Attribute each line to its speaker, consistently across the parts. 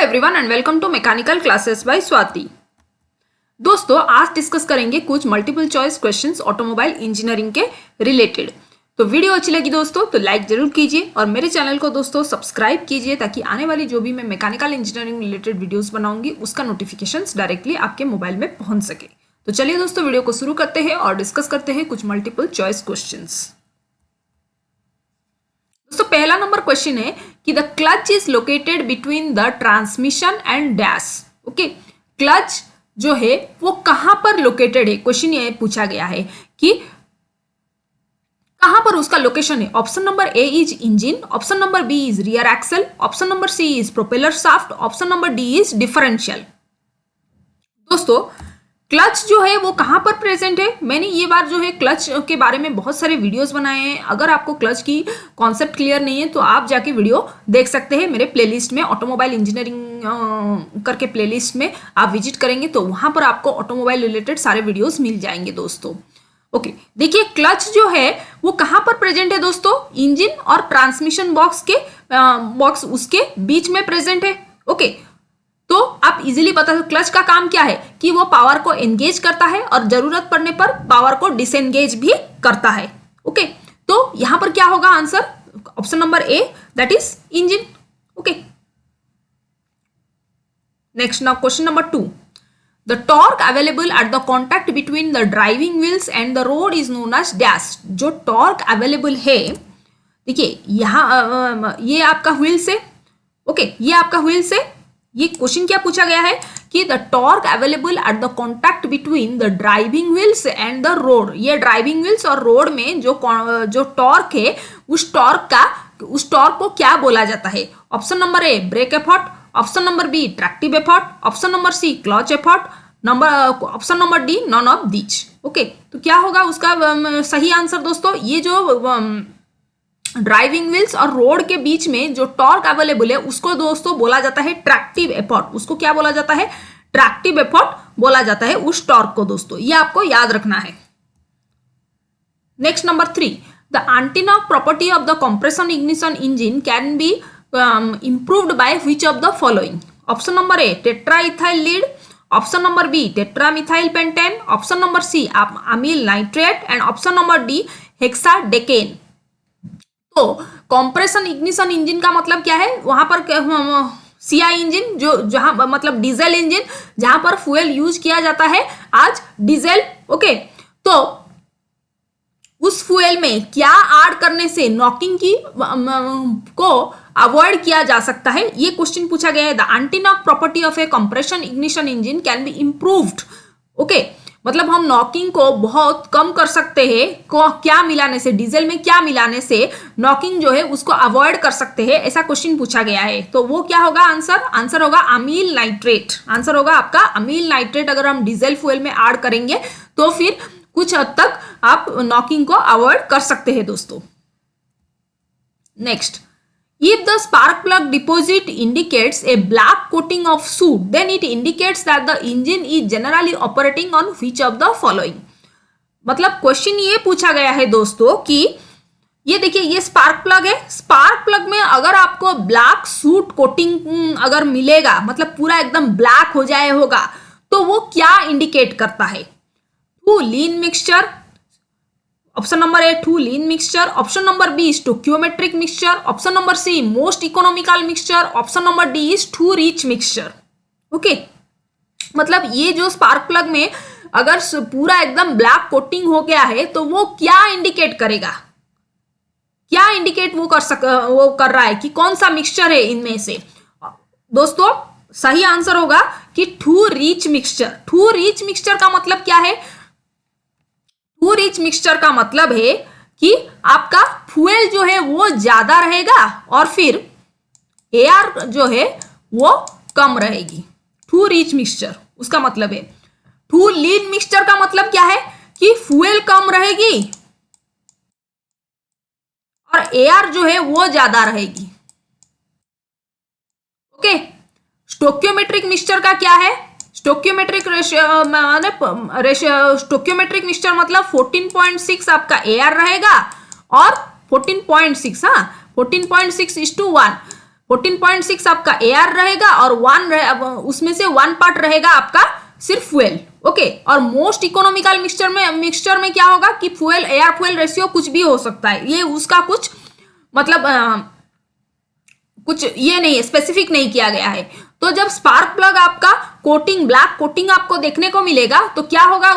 Speaker 1: Everyone and welcome to mechanical classes by Swati. दोस्तों आज discuss करेंगे कुछ multiple choice questions automobile engineering के रिलेटेड। तो वीडियो अच्छी लगी दोस्तों तो लाइक जरूर कीजिए और मेरे चैनल को दोस्तों सब्सक्राइब कीजिए ताकि आने वाली जो भी मैं मैकेनिकल इंजीनियरिंग रिलेटेड वीडियोस बनाऊंगी उसका नोटिफिकेशंस डायरेक्टली आपके मोबाइल में पहुंच सके। तो चलिए दोस्तों वीडियो को शुरू करते हैं और डिस्कस करते हैं कुछ मल्टीपल चॉइस क्वेश्चंस। दोस्तों पहला नंबर क्वेश्चन है कि the clutch is located between the transmission and dash. Okay, clutch जो है वो कहां पर लोकेटेड है, क्वेश्चन ये पूछा गया है कि कहां पर उसका लोकेशन है। Option number A is engine, option number B is rear axle, option number C is propeller shaft, option number D is differential. दोस्तों क्लच जो है वो कहां पर प्रेजेंट है, मैंने ये बार जो है क्लच के बारे में बहुत सारे वीडियोस बनाए हैं। अगर आपको क्लच की कॉन्सेप्ट क्लियर नहीं है तो आप जाके वीडियो देख सकते हैं मेरे प्लेलिस्ट में, ऑटोमोबाइल इंजीनियरिंग करके प्लेलिस्ट में आप विजिट करेंगे तो वहां पर आपको ऑटोमोबाइल रिलेटेड सारे वीडियोस मिल जाएंगे दोस्तों। ओके, देखिए क्लच जो है वो कहां पर प्रेजेंट है दोस्तों, इंजन और ट्रांसमिशन बॉक्स उसके बीच में प्रेजेंट है। ओके, तो आप इजीली बता सकते क्लच का काम क्या है कि वो पावर को एंगेज करता है और जरूरत पड़ने पर पावर को डिसएंगेज भी करता है। ओके, तो यहां पर क्या होगा answer, option number A that is engine. Okay, next now question number 2, the torque available at the contact between the driving wheels and the road is known as dash. जो torque available है, देखिए यहां ये आपका wheels है। Okay, ये आपका wheels है। ये क्वेश्चन क्या पूछा गया है कि the torque available at the contact between the driving wheels and the road. ये ड्राइविंग व्हील्स और रोड में जो टॉर्क है उस टॉर्क को क्या बोला जाता है। Option number A brake effort, option number B tractive effort, option number C clutch effort, option number D none of these. Okay, तो क्या होगा उसका सही आंसर दोस्तों, ये जो ड्राइविंग व्हील्स और रोड के बीच में जो टॉर्क अवेलेबल है उसको दोस्तों बोला जाता है ट्रैक्टिव एफर्ट। उसको क्या बोला जाता है, ट्रैक्टिव एफर्ट बोला जाता है उस टॉर्क को दोस्तों, ये आपको याद रखना है। Next number 3, the antenna property of the compression ignition engine can be improved by which of the following. Option number A tetra ethyl lead, option number B tetra methyl pentane, option number C amyl nitrate and option number D hexadecane. तो compression ignition engine का मतलब क्या है, वहां पर CI engine जो जहां मतलब डीजल इंजन जहां पर फ्यूल यूज किया जाता है आज डीजल। ओके, तो उस फ्यूल में क्या ऐड करने से नॉकिंग की को अवॉइड किया जा सकता है, ये क्वेश्चन पूछा गया है। The antenna property of A compression ignition engine can be improved. Okay, मतलब हम नॉकिंग को बहुत कम कर सकते हैं क्या मिलाने से, डीजल में क्या मिलाने से नॉकिंग जो है उसको अवॉइड कर सकते हैं, ऐसा क्वेश्चन पूछा गया है। तो वो क्या होगा आंसर होगा अमील नाइट्रेट। आंसर होगा आपका अमील नाइट्रेट। अगर हम डीजल फ्यूल में ऐड करेंगे तो फिर कुछ हद तक आप नॉकिंग को अवॉइड कर सकते हैं दोस्तों। Next, if the spark plug deposit indicates a black coating of soot, then it indicates that the engine is generally operating on which of the following। मतलब क्वेश्चन ये पूछा गया है दोस्तों कि ये देखिए ये स्पार्क प्लग है, स्पार्क प्लग में अगर आपको ब्लैक सूट कोटिंग अगर मिलेगा, मतलब पूरा एकदम ब्लैक हो जाए होगा, तो वो क्या इंडिकेट करता है, too lean mixture, option number A too lean mixture, option number B stoichiometric mixture, option number C most economical mixture, option number D is too rich mixture. Okay, मतलब ये जो स्पार्क प्लग में अगर पूरा एकदम black coating हो गया है तो वो क्या इंडिकेट करेगा, क्या इंडिकेट वो कर रहा है कि कौन सा मिक्सचर है इनमें से। दोस्तों सही आंसर होगा कि too rich mixture. Too rich mixture का मतलब क्या है, टू रिच मिक्सचर का मतलब है कि आपका फ्यूल जो है वो ज्यादा रहेगा और फिर एयर जो है वो कम रहेगी। टू रिच मिक्सचर उसका मतलब है। टू लीन मिक्सचर का मतलब क्या है कि फ्यूल कम रहेगी और एयर जो है वो ज्यादा रहेगी। ओके, स्टोक्योमेट्रिक मिक्सचर का क्या है, स्टोक्योमेट्रिक स्टोक्योमेट्रिक मिक्सचर मतलब 14.6 आपका एआर रहेगा और 14.6 14.6:1 14.6 आपका एयर रहेगा और उसमें से 1 पार्ट रहेगा आपका सिर्फ फ्यूल। ओके, और मोस्ट इकोनॉमिकल मिक्सचर में क्या होगा कि फ्यूल एयर फ्यूल रेशियो कुछ भी हो सकता है, ये उसका कुछ मतलब कुछ ये नहीं है, स्पेसिफिक नहीं किया गया है। तो जब स्पार्क प्लग आपका कोटिंग ब्लैक कोटिंग आपको देखने को मिलेगा तो क्या होगा,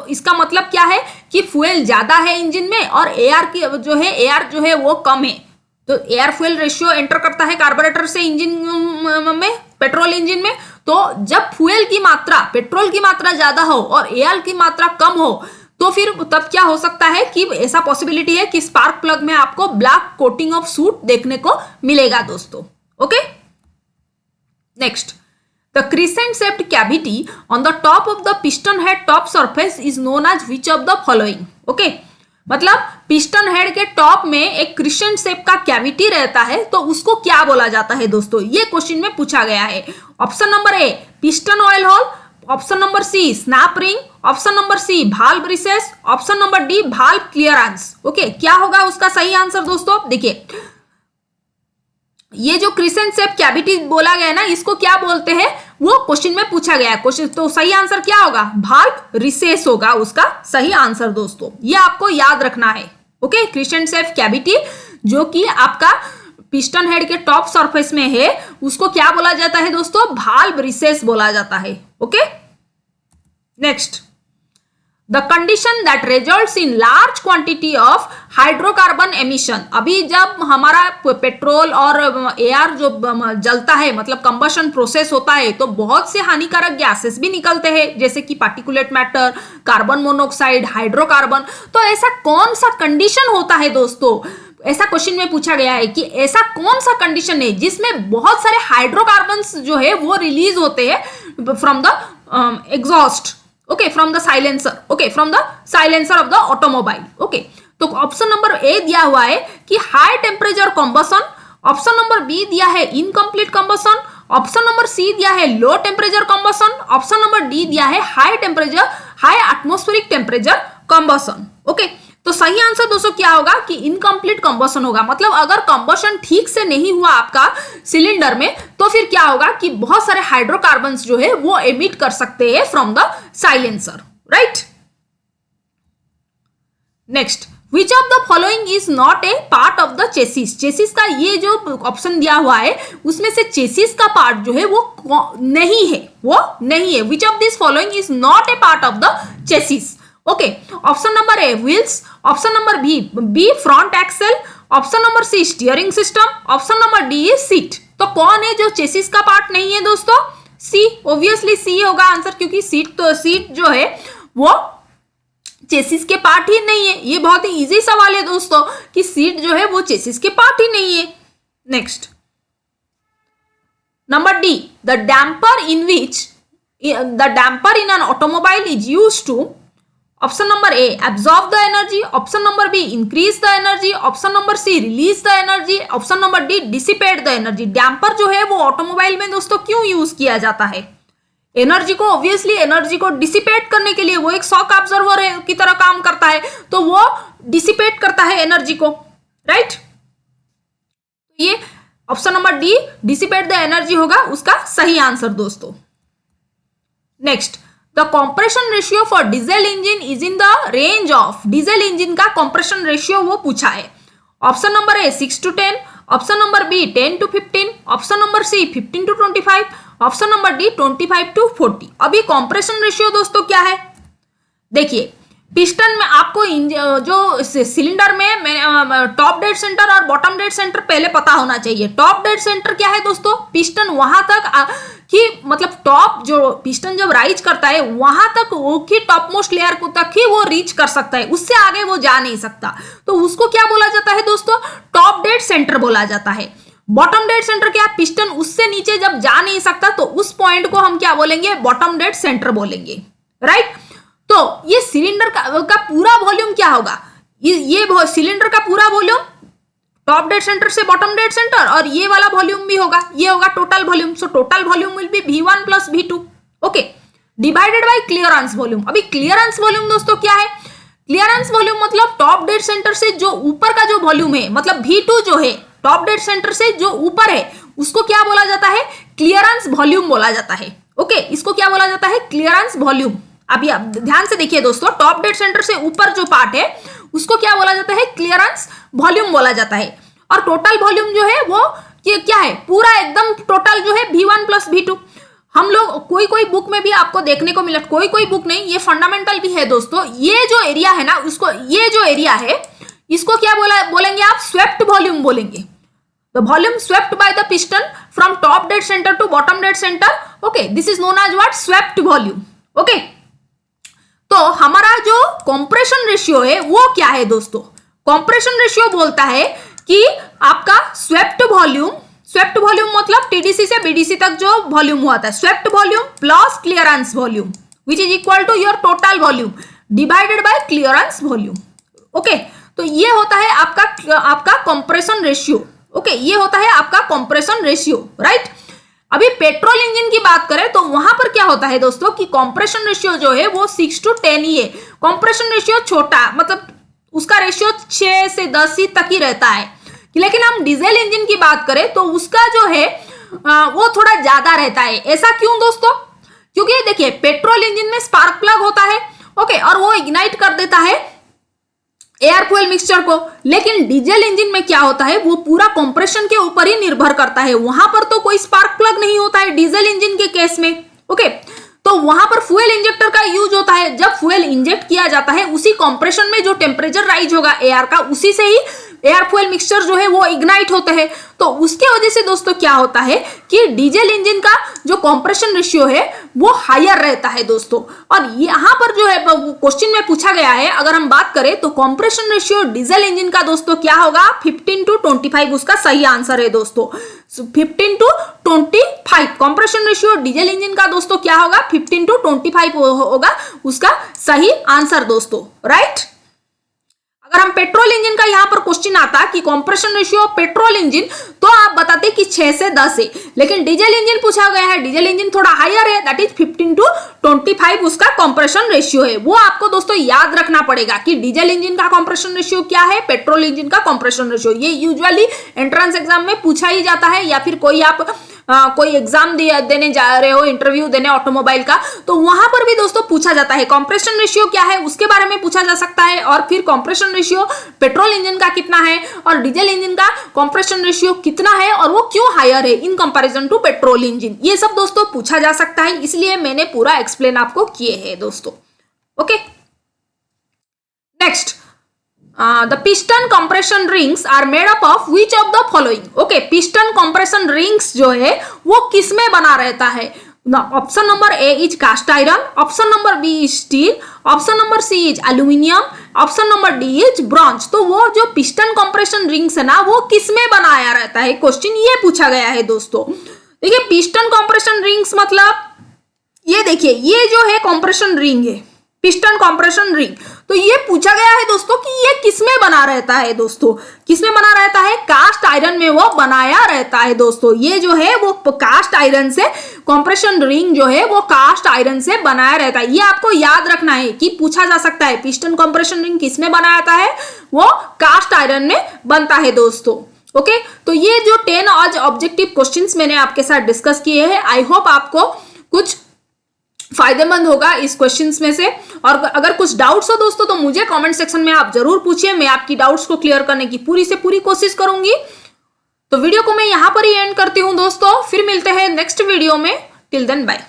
Speaker 1: इसका मतलब क्या है कि फ्यूल ज्यादा है इंजन में और एयर जो है वो कम है। तो एयर फ्यूल रेशियो एंटर करता है कार्बोरेटर से इंजन में, पेट्रोल इंजन में। तो जब फ्यूल की मात्रा, पेट्रोल की मात्रा ज्यादा हो और एयर की मात्रा कम हो तो फिर तब क्या हो सकता है कि ऐसा पॉसिबिलिटी है कि स्पार्क प्लग में आपको ब्लैक कोटिंग ऑफ सूट देखने को मिलेगा दोस्तों। Okay, next, the crescent shaped cavity on the top of the piston head top surface is known as which of the following. Okay, मतलब पिस्टन हेड के top में एक क्रिसेंट शेप का cavity रहता है तो उसको क्या बोला जाता है दोस्तों, ये क्वेश्चन में पूछा गया है। Option number A piston oil hole, option number C snap ring, option number C valve recess, option number D valve clearance. Okay, क्या होगा उसका सही आंसर दोस्तों? देखिए, ये जो क्रिसेंट शेप कैविटी बोला गया है ना, इसको क्या बोलते हैं वो क्वेश्चन में पूछा गया है। क्वेश्चन तो सही आंसर क्या होगा? भाल्व रिसेस होगा उसका सही आंसर दोस्तों, ये आपको याद रखना है। ओके, क्रिसेंट शेप कैविटी जो कि आपका पिस्टन हेड के टॉप सरफेस में है उसको क्या बोला जाता है दोस्तों? भाल्व रिसेस बोला जाता है। Okay, next, the condition that results in large quantity of hydrocarbon emission. अभी जब हमारा पेट्रोल और एयर जो जलता है, मतलब कंबशन प्रोसेस होता है, तो बहुत से हानिकारक गैसेस भी निकलते हैं जैसे कि particulate matter, carbon monoxide, hydrocarbon. तो ऐसा कौन सा कंडीशन होता है दोस्तों? ऐसा क्वेश्चन में पूछा गया है कि ऐसा कौन सा कंडीशन है जिसमें बहुत सारे हाइड्रोकार्बन्स जो है वो रिलीज होते हैं from the exhaust, okay, from the silencer, okay, from the silencer of the automobile. Okay, तो ऑप्शन नंबर ए दिया हुआ है कि high temperature combustion, option number B दिया है incomplete combustion, option number C दिया है low temperature combustion, option number D दिया है high atmospheric temperature combustion. Okay, तो सही आंसर दोस्तों क्या होगा कि इनकम्प्लीट कंबशन होगा। मतलब अगर कंबशन ठीक से नहीं हुआ आपका सिलेंडर में तो फिर क्या होगा कि बहुत सारे हाइड्रोकार्बन्स जो है वो एमिट कर सकते हैं from the silencer, right. Next, which of the following is not a part of the chassis. Chassis का ये जो ऑप्शन दिया हुआ है उसमें से चेसिस का पार्ट जो है वो नहीं है, which of this following is not a part of the chassis. Okay, option number A wheels, option number B front axle, option number C steering system, option number D is seat. तो कौन है जो chassis का part नहीं है दोस्तों? सी, obviously सी होगा answer, क्योंकि सीट जो है वो चेसिस के पार्ट ही नहीं है। ये बहुत ही इजी सवाल है दोस्तों कि सीट जो है वो चेसिस के पार्ट ही नहीं है। Next, number D, the damper in an automobile is used to. Option number A absorb the energy, option number B increase the energy, option number C release the energy, option number D dissipate the energy. Damper जो है वो automobile में दोस्तों क्यों use किया जाता है? Energy को, ऑब्वियसली एनर्जी को डिसिपेट करने के लिए, वो एक शॉक ऑब्जर्वर की तरह काम करता है, तो वो डिसिपेट करता है एनर्जी को, राइट। ये option number D dissipate the energy होगा उसका सही आंसर दोस्तों। Next, the compression ratio for diesel engine is in the range of. Diesel engine का कॉम्प्रेशन रेशियो वो पूछा है। Option number A 6 to 10, option number B 10 to 15, option number C 15 to 25, option number D 25 to 40। अभी compression ratio दोस्तों क्या है? देखिए, piston में आपको जो सिलेंडर में टॉप डेड सेंटर और बॉटम डेड सेंटर पहले पता होना चाहिए। टॉप डेड सेंटर क्या है दोस्तों? पिस्टन वहां तक कि मतलब टॉप जो पिस्टन जब राइज करता है वहां तक वो की टॉप मोस्ट लेयर को तक ही वो रीच कर सकता है, उससे आगे वो जा नहीं सकता। तो उसको क्या बोला जाता है दोस्तों? टॉप डेड सेंटर बोला जाता है। बॉटम डेड सेंटर क्या? पिस्टन उससे नीचे जब जा नहीं सकता तो उस पॉइंट को हम क्या बोलेंगे? बॉटम डेड सेंटर बोलेंगे, राइट। तो ये सिलेंडर का पूरा वॉल्यूम क्या होगा? ये सिलेंडर का पूरा वॉल्यूम टॉप डेड सेंटर से बॉटम डेड सेंटर, और ये वाला वॉल्यूम भी होगा, ये होगा total volume. So total volume will be V1 + V2, okay, divided by clearance volume. अभी क्लियरेंस वॉल्यूम दोस्तों क्या है? क्लियरेंस वॉल्यूम मतलब टॉप डेड सेंटर से जो ऊपर का जो वॉल्यूम है, मतलब V2 जो है टॉप डेड सेंटर से जो ऊपर है उसको क्या बोला जाता है? क्लियरेंस वॉल्यूम बोला जाता है। ओके, इसको क्या बोला जाता है? Clearance volume. अभी आप ध्यान से देखिए दोस्तों, टॉप डेड सेंटर से ऊपर जो पार्ट है उसको क्या बोला जाता है? क्लियरेंस वॉल्यूम बोला जाता है। और टोटल वॉल्यूम जो है वो क्या है? पूरा एकदम टोटल जो है V1 प्लस V2। हम लोग कोई बुक में भी आपको देखने को मिला, कोई बुक नहीं, ये फंडामेंटल भी है दोस्तों। ये जो एरिया है ना, उसको, ये जो एरिया है इसको क्या बोलेंगे आप? स्वेप्ट वॉल्यूम बोलेंगे। The volume swept by the piston from top dead centre to bottom dead centre. Okay, this is known as what? Swept volume. Okay, तो हमारा जो कंप्रेशन रेशियो है वो क्या है दोस्तों? कंप्रेशन रेशियो बोलता है कि आपका स्वेप्ट वॉल्यूम मतलब टीडीसी से बीडीसी तक जो वॉल्यूम हुआ था, swept volume plus clearance volume which is equal to your total volume divided by clearance volume. Okay, तो ये होता है आपका कंप्रेशन रेशियो। ओके, ये होता है आपका कंप्रेशन रेशियो, राइट। अभी पेट्रोल इंजन की बात करें तो वहां पर क्या होता है दोस्तों कि कंप्रेशन रेशियो जो है वो 6 to 10 ही है। कंप्रेशन रेशियो छोटा, मतलब उसका रेशियो 6 से 10 ही तक ही रहता है। लेकिन हम डीजल इंजन की बात करें तो उसका जो है वो थोड़ा ज्यादा रहता है। ऐसा क्यों दोस्तों? क्योंकि देखिए, पेट्रोल इंजन में स्पार्क प्लग होता है, ओके, और वो इग्नाइट कर देता है एयर फ्यूल मिक्सचर को। लेकिन डीजल इंजन में क्या होता है? वो पूरा कंप्रेशन के ऊपर ही निर्भर करता है। वहां पर तो कोई स्पार्क प्लग नहीं होता है डीजल इंजन के केस में। ओके, तो वहां पर फ्यूल इंजेक्टर का यूज होता है। जब फ्यूल इंजेक्ट किया जाता है, उसी कंप्रेशन में जो टेम्परेचर राइज होगा एयर का, उसी से ही एयर फ्यूल मिक्सचर जो है वो इग्नाइट होते हैं। तो उसके वजह से दोस्तों क्या होता है कि डीजल इंजन का जो कंप्रेशन रेशियो है वो हायर रहता है दोस्तों। और यहां पर जो है क्वेश्चन में पूछा गया है, अगर हम बात करें तो कंप्रेशन रेशियो डीजल इंजन का दोस्तों क्या होगा? 15 to 25 उसका सही आंसर है दोस्तों। 15 to 25 compression ratio diesel engine का दोस्तों क्या होगा? 15 to 25 होगा उसका सही आंसर दोस्तों, राइट। अगर हम पेट्रोल इंजन का यहां पर क्वेश्चन आता कि compression ratio of petrol engine, तो आप बताते कि 6 से 10 है। लेकिन डीजल इंजन पूछा गया है, डीजल इंजन थोड़ा हायर है, दैट इज 15 to 25 उसका कंप्रेशन रेशियो है। वो आपको दोस्तों याद रखना पड़ेगा कि डीजल इंजन का कंप्रेशन रेशियो क्या है, पेट्रोल इंजन का कंप्रेशन रेशियो। ये यूजुअली एंट्रेंस एग्जाम में पूछा ही जाता है, या फिर कोई आप कोई एग्जाम देने जा रहे हो, इंटरव्यू देने ऑटोमोबाइल का, तो वहां पर भी दोस्तों पूछा जाता है कंप्रेशन रेशियो क्या है, उसके बारे में पूछा जा सकता है। और फिर कंप्रेशन रेशियो पेट्रोल इंजन का कितना है और डीजल इंजन का कंप्रेशन रेशियो कितना है और वो क्यों हायर है in comparison to petrol engine, ये सब दोस्तों पूछा जा सकता है। इसलिए मैंने पूरा एक्सप्लेन आपको किए हैं दोस्तों। Okay, next, the piston compression rings are made up of which of the following? Okay, piston compression rings जो है वो किस में बना रहता है? Option number A is cast iron, option number B is steel, option number C is aluminium, option number D is bronze. तो वो जो पिस्टन कंप्रेशन रिंग्स है ना, वो किस में बनाया रहता है? क्वेश्चन ये पूछा गया है दोस्तों। देखिए, पिस्टन कंप्रेशन रिंग्स मतलब ये देखिए, ये जो है कंप्रेशन रिंग है, पिस्टन कंप्रेशन रिंग। तो ये पूछा गया है दोस्तों कि ये किसमें बना रहता है दोस्तों? किसमें बना रहता है? कास्ट आयरन में वो बनाया रहता है दोस्तों। ये जो है वो कास्ट आयरन से, कंप्रेशन रिंग जो है वो कास्ट आयरन से बनाया रहता है। ये आपको याद रखना है कि पूछा जा सकता है पिस्टन कंप्रेशन रिंग किसमें बना रहता है, वो कास्ट आयरन में बनता है दोस्तों। ओके, तो ये जो 10 आज ऑब्जेक्टिव क्वेश्चंस मैंने आपके साथ डिस्कस किए हैं, आई होप आपको कुछ फायदेमंद होगा इस क्वेश्चंस में से। और अगर कुछ डाउट्स हो दोस्तों तो मुझे कमेंट सेक्शन में आप जरूर पूछिए, मैं आपकी डाउट्स को क्लियर करने की पूरी से पूरी कोशिश करूंगी। तो वीडियो को मैं यहां पर ही एंड करती हूं दोस्तों, फिर मिलते हैं नेक्स्ट वीडियो में। Till then bye.